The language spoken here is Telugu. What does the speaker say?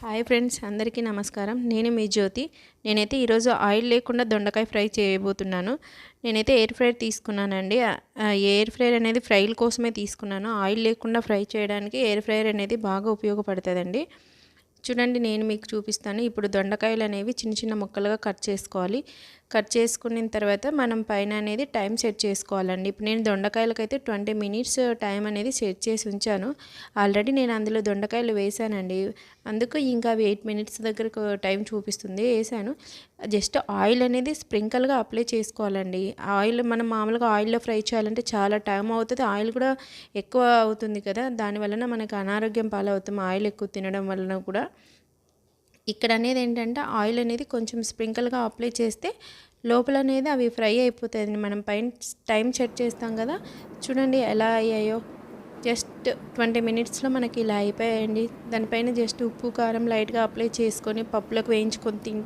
హాయ్ ఫ్రెండ్స్, అందరికీ నమస్కారం. నేను మీ జ్యోతి. నేనైతే ఈరోజు ఆయిల్ లేకుండా దొండకాయ ఫ్రై చేయబోతున్నాను. నేనైతే ఎయిర్ ఫ్రైర్ తీసుకున్నానండి. ఎయిర్ ఫ్రైర్ అనేది ఫ్రైల కోసమే తీసుకున్నాను. ఆయిల్ లేకుండా ఫ్రై చేయడానికి ఎయిర్ ఫ్రైర్ అనేది బాగా ఉపయోగపడుతుందండి. చూడండి, నేను మీకు చూపిస్తాను. ఇప్పుడు దొండకాయలు అనేవి చిన్న చిన్న ముక్కలుగా కట్ చేసుకోవాలి. కట్ చేసుకున్న తర్వాత మనం పైన అనేది టైం సెట్ చేసుకోవాలండి. ఇప్పుడు నేను దొండకాయలకైతే 20 మినిట్స్ టైం అనేది సెట్ చేసి ఉంచాను. ఆల్రెడీ నేను అందులో దొండకాయలు వేసానండి. అందుకు ఇంకా అవి 8 మినిట్స్ దగ్గరకు టైం చూపిస్తుంది. వేసాను. జస్ట్ ఆయిల్ అనేది స్ప్రింకల్గా అప్లై చేసుకోవాలండి. ఆయిల్ మనం మామూలుగా ఆయిల్లో ఫ్రై చేయాలంటే చాలా టైం అవుతుంది. ఆయిల్ కూడా ఎక్కువ అవుతుంది కదా, దానివలన మనకు అనారోగ్యం పాలవుతాం ఆయిల్ ఎక్కువ తినడం వలన కూడా. ఇక్కడ అనేది ఏంటంటే ఆయిల్ అనేది కొంచెం స్ప్రింకల్గా అప్లై చేస్తే లోపల అనేది అవి ఫ్రై అయిపోతాయండి. మనం పైన టైం సెట్ చేస్తాం కదా, చూడండి ఎలా అయ్యాయో. జస్ట్ 20 మినిట్స్లో మనకి ఇలా అయిపోయాయండి. దానిపైన జస్ట్ ఉప్పు కారం లైట్గా అప్లై చేసుకొని పప్పులకు వేయించుకొని తింటే